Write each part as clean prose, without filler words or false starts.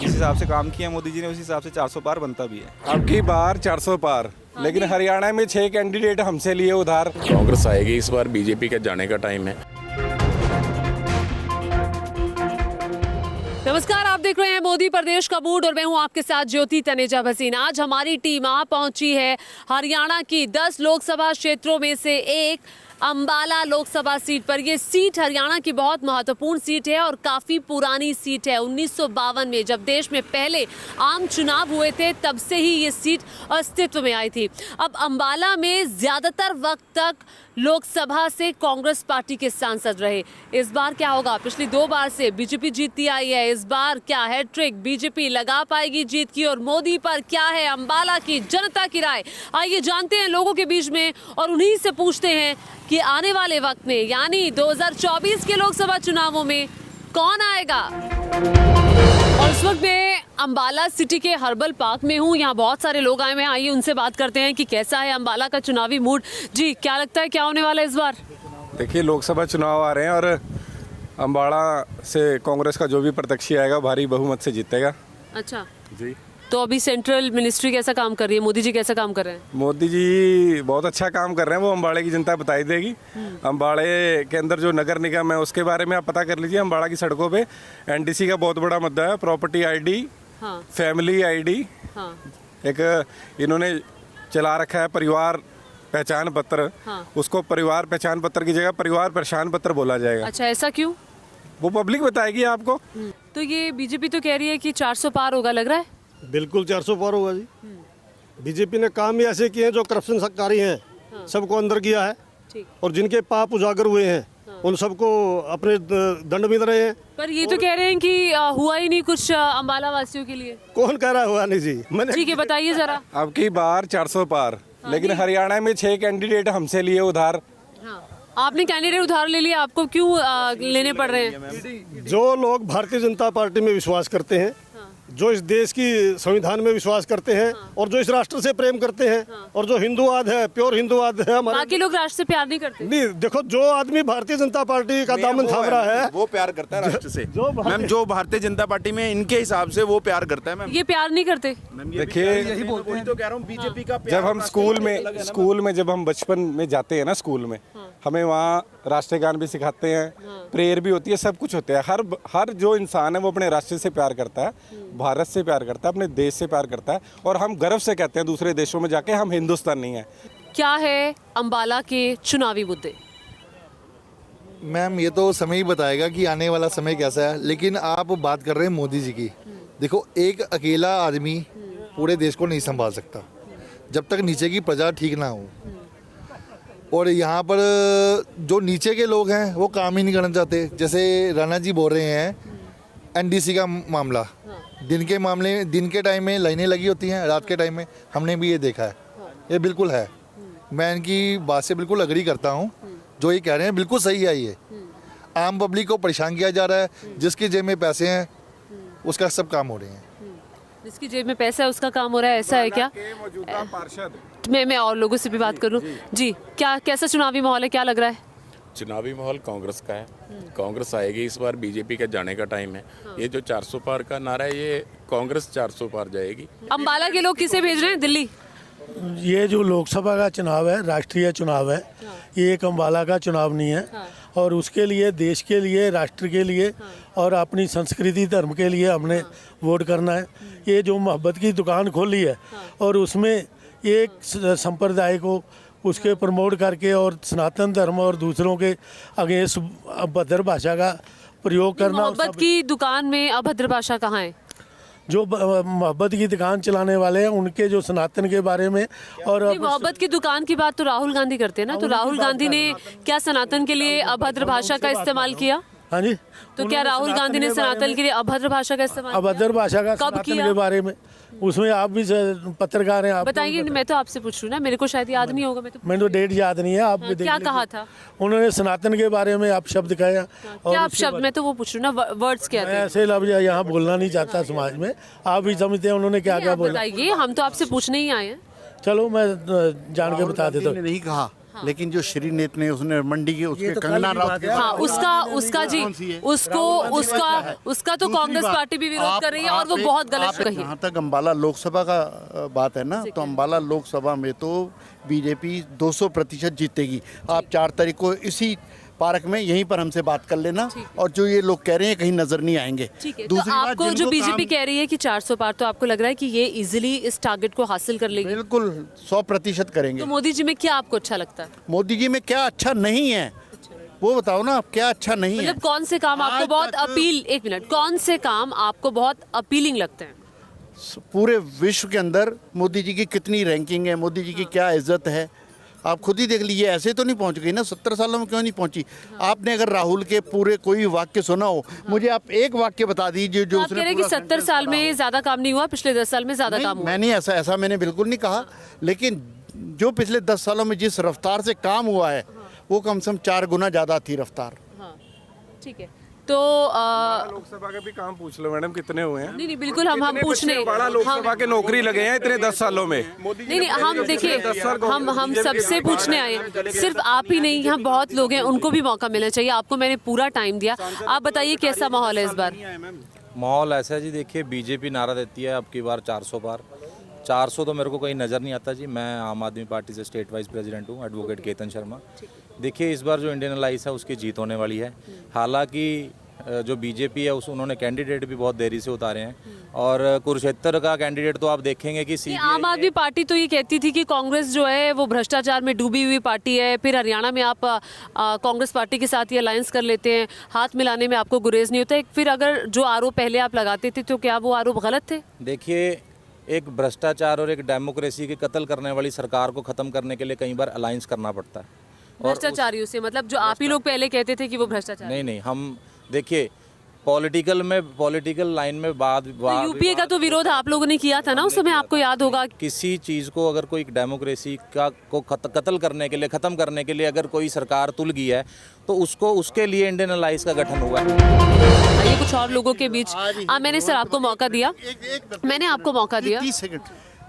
जिस हिसाब से काम किया मोदी जी ने उस हिसाब से 400 पार बनता भी है। अब की बार 400 पार, लेकिन हरियाणा में 6 कैंडिडेट हमसे लिए उधार। कांग्रेस आएगी इस बार, बीजेपी के जाने का टाइम है। नमस्कार, आप देख रहे हैं मोदी प्रदेश का मूड और मैं हूं आपके साथ ज्योति तनेजा भसीन। आज हमारी टीम आ पहुंची है हरियाणा की 10 लोकसभा क्षेत्रों में से एक अंबाला लोकसभा सीट पर। यह सीट हरियाणा की बहुत महत्वपूर्ण सीट है और काफ़ी पुरानी सीट है। 1952 में जब देश में पहले आम चुनाव हुए थे तब से ही ये सीट अस्तित्व में आई थी। अब अंबाला में ज़्यादातर वक्त तक लोकसभा से कांग्रेस पार्टी के सांसद रहे। इस बार क्या होगा? पिछली 2 बार से बीजेपी जीतती आई है। इस बार क्या हैट्रिक बीजेपी लगा पाएगी जीत की? और मोदी पर क्या है अंबाला की जनता की राय? आइए जानते हैं लोगों के बीच में और उन्हीं से पूछते हैं कि आने वाले वक्त में यानी 2024 के लोकसभा चुनावों में कौन आएगा। और इस वक्त मैं अंबाला सिटी के हर्बल पार्क में हूँ। यहाँ बहुत सारे लोग आए हुए हैं। आइए उनसे बात करते हैं कि कैसा है अंबाला का चुनावी मूड। जी, क्या लगता है क्या होने वाला है इस बार? देखिए, लोकसभा चुनाव आ रहे हैं और अंबाला से कांग्रेस का जो भी प्रत्याशी आएगा भारी बहुमत से जीतेगा। अच्छा जी। तो अभी सेंट्रल मिनिस्ट्री कैसा काम कर रही है? मोदी जी कैसा काम कर रहे हैं? मोदी जी बहुत अच्छा काम कर रहे हैं, वो अम्बाड़े की जनता बताई देगी। अम्बाड़े के अंदर जो नगर निगम है उसके बारे में आप पता कर लीजिए। अम्बाड़ा की सड़कों पे एनडीसी का बहुत बड़ा मुद्दा है। प्रॉपर्टी आईडी, हाँ फैमिली आईडी, हाँ एक इन्होंने चला रखा है परिवार पहचान पत्र। हाँ। उसको परिवार पहचान पत्र की जगह परिवार पहचान पत्र बोला जाएगा। अच्छा, ऐसा क्यों? वो पब्लिक बताएगी आपको। तो ये बीजेपी तो कह रही है कि 400 पार होगा, लग रहा है? बिल्कुल 400 पार होगा जी। बीजेपी ने काम ही ऐसे किए हैं जो करप्शन सरकारी हैं, सबको अंदर किया है। ठीक। और जिनके पाप उजागर हुए हैं उन सबको अपने दंड मिल रहे हैं। पर ये तो कह रहे हैं कि हुआ ही नहीं कुछ अंबाला वासियों के लिए। कौन कह रहा है हुआ नहीं जी? मैंने ठीक है, बताइए जरा। अब की बार 400 पार, लेकिन हरियाणा में 6 कैंडिडेट हमसे लिए उधार। हाँ। आपने कैंडिडेट उधार ले लिया, आपको क्यों लेने पड़ रहे हैं? जो लोग भारतीय जनता पार्टी में विश्वास करते हैं, जो इस देश की संविधान में विश्वास करते हैं और जो इस राष्ट्र से प्रेम करते हैं और जो हिंदूवाद है, प्योर हिंदूवाद है हमारा। बाकी लोग राष्ट्र से प्यार नहीं करते। नहीं, देखो जो आदमी भारतीय जनता पार्टी का दामन थाम रहा है वो प्यार करता है राष्ट्र से। मैम, जो भारतीय जनता पार्टी में इनके हिसाब से वो प्यार करता है मैम। ये प्यार नहीं करते। देखिए, यही बोलते हैं तो कह रहा हूँ बीजेपी का जब हम स्कूल में जब हम बचपन में जाते हैं ना स्कूल में, हमें वहाँ राष्ट्रीय गान भी सिखाते हैं, प्रेयर भी होती है, सब कुछ होता है। हर जो इंसान है वो अपने राष्ट्र से प्यार करता है, भारत से प्यार करता है, अपने देश से प्यार करता है और हम गर्व से कहते हैं दूसरे देशों में जाके हम हिंदुस्तानी हैं। क्या है अंबाला के चुनावी मुद्दे? मैम, ये तो समय ही बताएगा कि आने वाला समय कैसा है, लेकिन आप बात कर रहे हैं मोदी जी की। देखो, एक अकेला आदमी पूरे देश को नहीं संभाल सकता जब तक नीचे की प्रजा ठीक ना हो। और यहाँ पर जो नीचे के लोग हैं वो काम ही नहीं करना चाहते। जैसे राणा जी बोल रहे हैं एनडीसी का मामला, दिन के टाइम में लाइनें लगी होती हैं, रात के टाइम में हमने भी ये देखा है। ये बिल्कुल है, मैं इनकी बात से बिल्कुल अग्री करता हूँ। जो ये कह रहे हैं बिल्कुल सही है। ये आम पब्लिक को परेशान किया जा रहा है। जिसकी जेब में पैसे हैं उसका सब काम हो रहे हैं। जिसकी जेब में पैसा है उसका काम हो रहा है, ऐसा है क्या? मौजूदा पार्षद मैं और लोगों से भी बात करूं। जी, क्या कैसा चुनावी माहौल है, क्या लग रहा है? चुनावी माहौल कांग्रेस का है। कांग्रेस आएगी इस बार, बीजेपी के जाने का टाइम है। ये जो 400 पार का नारा है, ये कांग्रेस 400 पार जाएगी। अंबाला के लोग किसे भेज रहे हैं? दिल्ली? ये जो लोकसभा का चुनाव है राष्ट्रीय चुनाव है, ये एक अम्बाला का चुनाव नहीं है। और उसके लिए, देश के लिए, राष्ट्र के लिए और अपनी संस्कृति धर्म के लिए हमने वोट करना है। ये जो मोहब्बत की दुकान खोली है और उसमें एक संप्रदाय को उसके प्रमोट करके और सनातन धर्म और दूसरों के अगेंस्ट अभद्र भाषा का प्रयोग करना। मोहब्बत की दुकान में अभद्र भाषा कहाँ है? जो मोहब्बत की दुकान चलाने वाले हैं उनके जो सनातन के बारे में और मोहब्बत की दुकान की बात तो राहुल गांधी करते हैं ना। तो राहुल गांधी ने क्या सनातन के लिए अभद्र भाषा का इस्तेमाल किया? हाँ जी। तो क्या राहुल गांधी ने सनातन के लिए अभद्र भाषा का इस्तेमाल किया? अभद्र भाषा का कब सनातन किया? के बारे में उसमें आप भी पत्रकार हैं, आप बताइए। मैं तो आपसे पूछ रही हूँ ना, मेरे को शायद याद नहीं होगा। मैंने तो डेट याद नहीं है, आप भी देख क्या लीजिए। कहा था उन्होंने सनातन के बारे में आप शब्द कहे और क्या आप उसके शब्द? मैं तो वो पूछ रही हूँ ना, वर्ड्स क्या मैं थे? ऐसे लफ्ज यहाँ बोलना नहीं चाहता समाज में। आप भी समझते हैं उन्होंने क्या क्या आप बोला। बताइए, हम तो आपसे पूछने ही आए हैं। चलो मैं जान के बता देता हूँ। नहीं कहा लेकिन जो श्रीनेत ने उसने मंडी के उसके कंगना राउत के हाँ, उसका जी कौन सी है? उसका तो कांग्रेस पार्टी भी विरोध कर रही है और वो बहुत गलत कही है। जहाँ तक अम्बाला लोकसभा का बात है ना, तो अम्बाला लोकसभा में तो बीजेपी 200% जीतेगी। आप 4 तारीख को इसी पार्क में यहीं पर हमसे बात कर लेना, और जो ये लोग कह रहे हैं कहीं नजर नहीं आएंगे। ठीक है, तो आपको जो बीजेपी कह रही है कि 400 पार, तो आपको लग रहा है कि ये इजीली इस टारगेट को हासिल कर लेगी? बिल्कुल 100% करेंगे। तो मोदी जी में क्या आपको अच्छा लगता है? मोदी जी में क्या अच्छा नहीं है वो बताओ ना, आप क्या अच्छा नहीं है? मतलब कौन से काम आपको बहुत अपील, एक मिनट, कौन से काम आपको बहुत अपीलिंग लगते हैं? पूरे विश्व के अंदर मोदी जी की कितनी रैंकिंग है, मोदी जी की क्या इज्जत है, आप खुद ही देख लीजिए। ऐसे तो नहीं पहुंच गई ना, 70 सालों में क्यों नहीं पहुंची? आपने अगर राहुल के पूरे कोई वाक्य सुना हो, मुझे आप एक वाक्य बता दीजिए जो आप कह रहे हैं कि 70 साल में ज्यादा काम नहीं हुआ, पिछले 10 साल में ज्यादा काम हुआ। मैंने ऐसा मैंने बिल्कुल नहीं कहा, लेकिन जो पिछले 10 सालों में जिस रफ्तार से काम हुआ है वो कम से कम 4 गुना ज्यादा थी रफ्तार। ठीक है, तो लोकसभा के भी काम पूछ लो मैडम, कितने हुए हैं? नहीं बिल्कुल हम पूछने, बड़ा लोकसभा के नौकरी लगे हैं इतने 10 सालों में। नहीं हम देखिए, हम सबसे पूछने आए हैं, सिर्फ आप ही नहीं, यहाँ बहुत लोग हैं, उनको भी मौका मिलना चाहिए। आपको मैंने पूरा टाइम दिया, आप बताइए कैसा माहौल है इस बार? माहौल ऐसा है जी, देखिए बीजेपी नारा देती है अब की बार 400 पार। 400 तो मेरे को कहीं नज़र नहीं आता जी। मैं आम आदमी पार्टी से स्टेट वाइस प्रेसिडेंट हूँ, एडवोकेट केतन शर्मा। देखिए इस बार जो इंडियन अलायंस है उसकी जीत होने वाली है। हालांकि जो बीजेपी है उन्होंने कैंडिडेट भी बहुत देरी से उतारे हैं, और कुरुक्षेत्र का कैंडिडेट तो आप देखेंगे कि आम आदमी पार्टी तो ये कहती थी कि कांग्रेस जो है वो भ्रष्टाचार में डूबी हुई पार्टी है, फिर हरियाणा में आप कांग्रेस पार्टी के साथ ये अलायंस कर लेते हैं, हाथ मिलाने में आपको गुरेज नहीं होता है। फिर अगर जो आरोप पहले आप लगाते थे तो क्या वो आरोप गलत थे? देखिए एक भ्रष्टाचार और एक डेमोक्रेसी के कत्ल करने वाली सरकार को ख़त्म करने के लिए कई बार अलायंस करना पड़ता है। भ्रष्टाचारियों से मतलब जो आप ही लोग पहले कहते थे कि वो भ्रष्टाचार? नहीं, हम देखिए पॉलिटिकल लाइन में यूपीए का तो विरोध आप लोगों ने किया था ना उस समय, आपको याद होगा। किसी चीज़ को अगर कोई डेमोक्रेसी को कत्ल करने के लिए, ख़त्म करने के लिए अगर कोई सरकार तुल गई है तो उसके लिए इंडियन अलायंस का गठन हुआ है। ये कुछ और लोगों के बीच मैंने सर आपको मौका दिया, मैंने आपको मौका दिया। 30 सेकंड।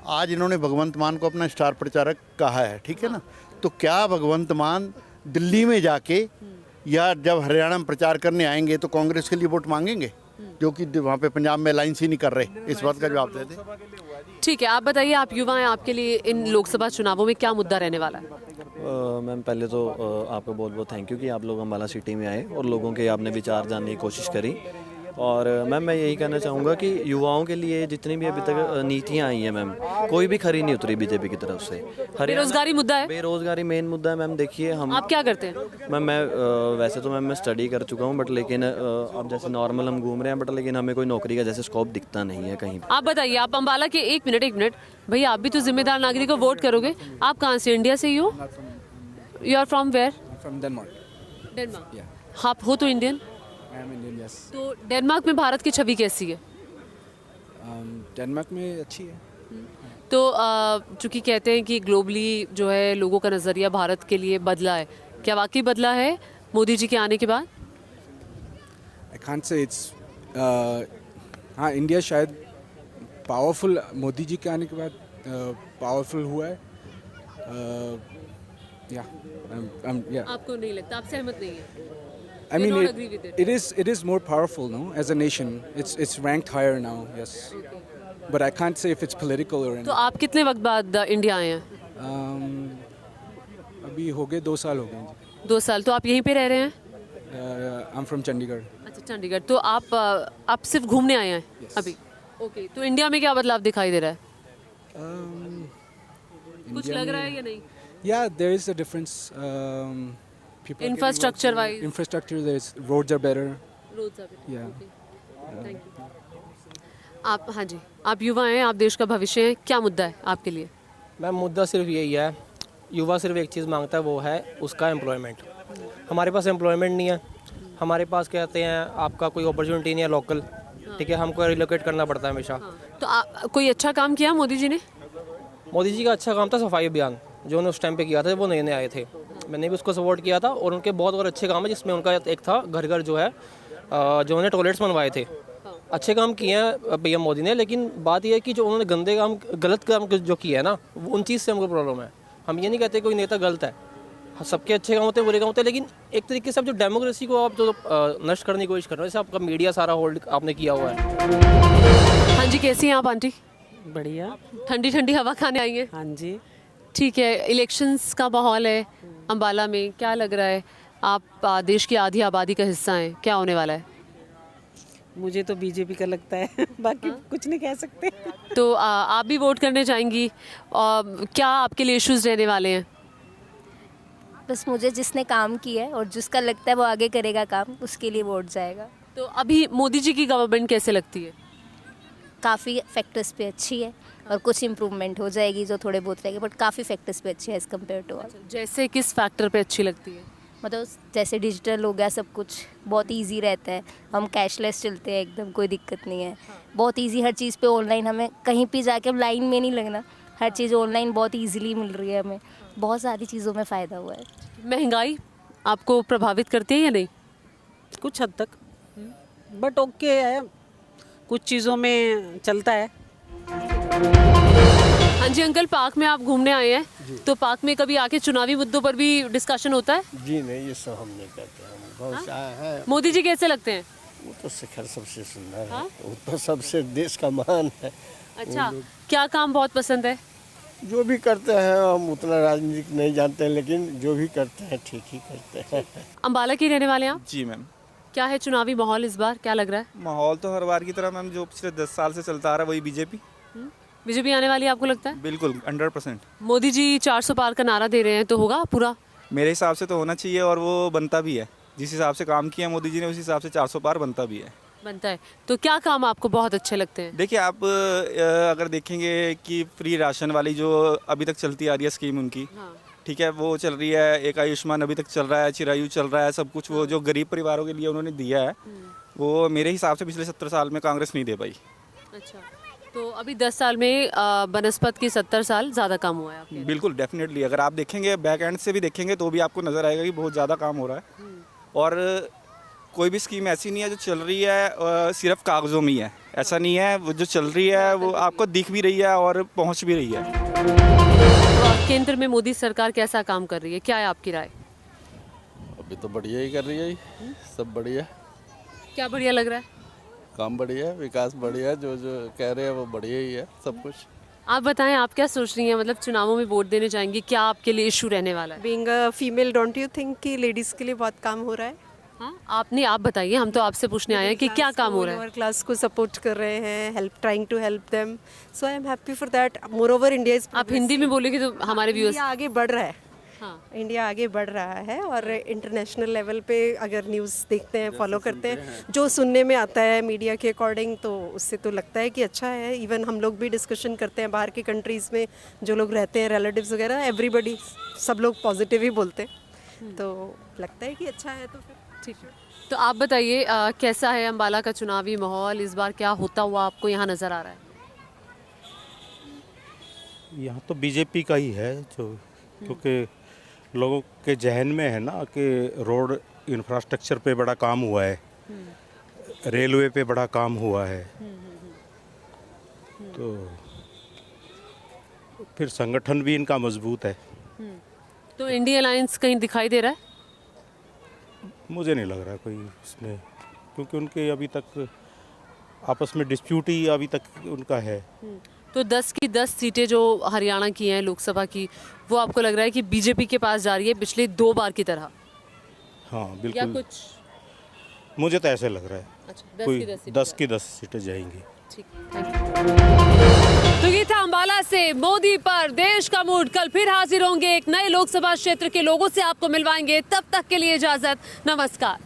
आज इन्होंने भगवंत मान को अपना स्टार प्रचारक कहा है, ठीक है ना, तो क्या भगवंत मान दिल्ली में जाके या जब हरियाणा में प्रचार करने आएंगे तो कांग्रेस के लिए वोट मांगेंगे, जो कि वहाँ पे पंजाब में अलायंस ही नहीं कर रहे? इस बात का जवाब दे दें। ठीक है, आप बताइए, आप युवा हैं, आपके लिए इन लोकसभा चुनावों में क्या मुद्दा रहने वाला है? मैम पहले तो आपको बहुत बहुत थैंक यू कि आप लोग अम्बाला सिटी में आए और लोगों के आपने विचार जानने की कोशिश करी। और मैम मैं यही कहना चाहूँगा कि युवाओं के लिए जितनी भी अभी तक नीतियाँ आई हैं मैम, कोई भी खरी नहीं उतरी बीजेपी की तरफ से। बेरोजगारी मुद्दा है? बेरोजगारी मेन मुद्दा है मैम। देखिए हम, आप क्या करते हैं? मैम मैं वैसे तो मैम मैं स्टडी कर चुका हूँ, बट लेकिन अब जैसे नॉर्मल हम घूम रहे हैं, बट लेकिन हमें कोई नौकरी का जैसे स्कोप दिखता नहीं है कहीं। आप बताइए, आप अम्बाला के, एक मिनट भैया, आप भी तो जिम्मेदार नागरिक को वोट करोगे। आप कहाँ से? इंडिया से ही हो? You are from where? From Denmark. आप हो तो इंडियन? तो डेनमार्क में भारत की छवि कैसी है? डेनमार्क में अच्छी है। तो चूंकि कहते हैं कि ग्लोबली जो है लोगों का नज़रिया भारत के लिए बदला है, क्या वाकई बदला है मोदी जी के आने के बाद? आई कांट से इट्स, हाँ इंडिया शायद पावरफुल, मोदी जी के आने के बाद पावरफुल हुआ है। आपको नहीं लगता? आप सहमत नहीं है? I mean, it is more powerful now as a nation. It's ranked higher now. Yes, but I can't say if it's political or anything. तो आप कितने वक्त बाद इंडिया आए हैं? अभी हो गए 2 साल हो गए। 2 साल। तो आप यहीं पे रह रहे हैं? I'm from Chandigarh. अच्छा, चंडीगढ़। तो आप सिर्फ घूमने आए हैं? yes. अभी ओके। तो इंडिया में क्या बदलाव दिखाई दे रहा है? कुछ लग रहा है या नहीं? Yeah, there is a difference. Infrastructure wise? Infrastructure, roads are better. Roads are better. Yeah. Okay. Thank you. आप, हाँ जी, आप युवा हैं, आप देश का भविष्य हैं, क्या मुद्दा है आपके लिए? मैम मुद्दा सिर्फ यही है, युवा सिर्फ एक चीज़ मांगता है, वो है उसका एम्प्लॉयमेंट। हमारे पास एम्प्लॉयमेंट नहीं है, हमारे पास कहते हैं आपका कोई अपॉर्चुनिटी नहीं है लोकल, ठीक है, हमको रिलोकेट करना पड़ता है हमेशा। तो कोई अच्छा काम किया मोदी जी ने? मोदी जी का अच्छा काम था सफाई अभियान, जो उन्होंने उस टाइम पे किया था, वो नए आए थे, मैंने भी उसको सपोर्ट किया था। और उनके बहुत और अच्छे काम है, जिसमें उनका एक था घर घर जो है जो उन्होंने टॉयलेट्स बनवाए थे, अच्छे काम किए हैं पीएम मोदी ने। लेकिन बात यह है कि जो उन्होंने गंदे काम, गलत काम जो किया है ना, वो उन चीज़ से हमको प्रॉब्लम है। हम ये नहीं कहते कोई नेता गलत है, सबके अच्छे काम होते हैं, बुरे काम होते हैं, लेकिन एक तरीके से आप जो डेमोक्रेसी को आप जो नष्ट करने की कोशिश कर रहे हो, जैसे आपका मीडिया सारा होल्ड आपने किया हुआ है। हाँ जी, कैसी हैं आप आंटी? बढ़िया। ठंडी ठंडी हवा खाने आई है? हाँ जी। ठीक है, इलेक्शंस का माहौल है अम्बाला में, क्या लग रहा है? आप देश की आधी आबादी का हिस्सा हैं, क्या होने वाला है? मुझे तो बीजेपी का लगता है, बाकी कुछ नहीं कह सकते। तो आप भी वोट करने जाएंगी, क्या आपके लिए इश्यूज रहने वाले हैं? बस मुझे जिसने काम किया है और जिसका लगता है वो आगे करेगा काम, उसके लिए वोट जाएगा। तो अभी मोदी जी की गवर्नमेंट कैसे लगती है? काफ़ी फैक्टर्स पे अच्छी है और कुछ इम्प्रूवमेंट हो जाएगी जो थोड़े बहुत रहेंगे, बट काफ़ी फैक्टर्स पे अच्छी है एज़ कम्पेयर टू ऑल। जैसे किस फैक्टर पे अच्छी लगती है? मतलब जैसे डिजिटल हो गया, सब कुछ बहुत इजी रहता है, हम कैशलेस चलते हैं एकदम, कोई दिक्कत नहीं है। बहुत इजी हर चीज़ पे ऑनलाइन, हमें कहीं भी जाके लाइन में नहीं लगना, हर चीज़ ऑनलाइन बहुत इजीली मिल रही है हमें, बहुत सारी चीज़ों में फ़ायदा हुआ है। महंगाई आपको प्रभावित करती है या नहीं? कुछ हद तक, बट ओके है, कुछ चीज़ों में चलता है। हाँ जी अंकल, पार्क में आप घूमने आए हैं, तो पार्क में कभी आके चुनावी मुद्दों पर भी डिस्कशन होता है? जी नहीं, ये सब हम नहीं करते, हम बहुत है। मोदी जी कैसे लगते हैं? वो तो शिखर सबसे सुंदर है, वो तो सबसे देश का महान है। अच्छा, क्या काम बहुत पसंद है? जो भी करते हैं, हम उतना राजनीतिक नहीं जानते हैं, लेकिन जो भी करते हैं ठीक ही करते हैं। अम्बाला के रहने वाले हैं आप? जी मैम। क्या है चुनावी माहौल इस बार, क्या लग रहा है? माहौल तो हर बार की तरह मैम, जो पिछले 10 साल से चलता आ रहा है वही बीजेपी। बीजेपी आने वाली है आपको लगता है? बिल्कुल 100%। मोदी जी 400 पार का नारा दे रहे हैं, तो होगा पूरा? मेरे हिसाब से तो होना चाहिए, और वो बनता भी है। जिस हिसाब से काम किया मोदी जी ने, उस हिसाब से 400 पार बनता भी है। बनता है। तो क्या काम आपको बहुत अच्छे लगते हैं? देखिए, आप अगर देखेंगे कि फ्री राशन वाली जो अभी तक चलती आ रही है स्कीम उनकी, ठीक है, वो चल रही है। एक आयुष्मान अभी तक चल रहा है, चिरायु चल रहा है, सब कुछ वो जो गरीब परिवारों के लिए उन्होंने दिया है, वो मेरे हिसाब से पिछले 70 साल में कांग्रेस नहीं दे पाई। अच्छा, तो अभी 10 साल में बनस्पत की 70 साल ज़्यादा काम हुआ है आपके? बिल्कुल, डेफिनेटली। अगर आप देखेंगे, बैक एंड से भी देखेंगे, तो भी आपको नज़र आएगा कि बहुत ज़्यादा काम हो रहा है। और कोई भी स्कीम ऐसी नहीं है जो चल रही है सिर्फ कागज़ों में ही है, ऐसा नहीं है। वो जो चल रही है वो आपको दिख भी रही है और पहुंच भी रही है। तो केंद्र में मोदी सरकार कैसा काम कर रही है, क्या है आपकी राय? अभी तो बढ़िया ही कर रही है, सब बढ़िया। क्या बढ़िया लग रहा है? काम बढ़िया, विकास बढ़िया, जो जो कह रहे हैं वो बढ़िया ही है, सब कुछ। आप बताएं, आप क्या सोच रही हैं? मतलब चुनावों में वोट देने जाएंगी, क्या आपके लिए इशू रहने वाला है? Being a female, don't you think कि लेडीज़ के लिए बहुत काम हो रहा है? हाँ, आप बताइए, हम तो आपसे पूछने आए हैं कि क्या काम हो रहा है? लोअर क्लास को सपोर्ट कर रहे हैं, trying to help them, so I am happy for that. Moreover India is, आप हिंदी में बोलेंगे तो हमारे व्यूअर्स। इंडिया आगे बढ़ रहा है। हाँ, इंडिया आगे बढ़ रहा है, और इंटरनेशनल लेवल पे अगर न्यूज़ देखते हैं, फॉलो करते हैं, जो सुनने में आता है मीडिया के अकॉर्डिंग, तो उससे तो लगता है कि अच्छा है। इवन हम लोग भी डिस्कशन करते हैं बाहर की कंट्रीज़ में, जो लोग रहते हैं, रिलेटिव्स वगैरह, एवरीबडी, सब लोग पॉजिटिव ही बोलते हैं, तो लगता है कि अच्छा है। तो फिर ठीक है। तो आप बताइए, कैसा है अम्बाला का चुनावी माहौल इस बार, क्या होता हुआ आपको यहाँ नज़र आ रहा है? यहाँ तो बीजेपी का ही है, जो क्योंकि लोगों के जहन में है ना कि रोड इंफ्रास्ट्रक्चर पे बड़ा काम हुआ है, रेलवे पे बड़ा काम हुआ है, तो फिर संगठन भी इनका मजबूत है। तो इंडिया अलायंस कहीं दिखाई दे रहा है? मुझे नहीं लग रहा कोई इसमें, क्योंकि उनके अभी तक आपस में डिस्प्यूट ही अभी तक उनका है। तो 10 की 10 सीटें जो हरियाणा की हैं लोकसभा की, वो आपको लग रहा है कि बीजेपी के पास जा रही है पिछले 2 बार की तरह? हाँ बिल्कुल, या कुछ मुझे तो ऐसे लग रहा है। अच्छा, 10 की 10 सीटें जाएंगी। ठीक, थैंक यू। तो ये था अम्बाला से मोदी पर देश का मूड। कल फिर हाजिर होंगे एक नए लोकसभा क्षेत्र के लोगों से, आपको मिलवाएंगे। तब तक के लिए इजाजत, नमस्कार।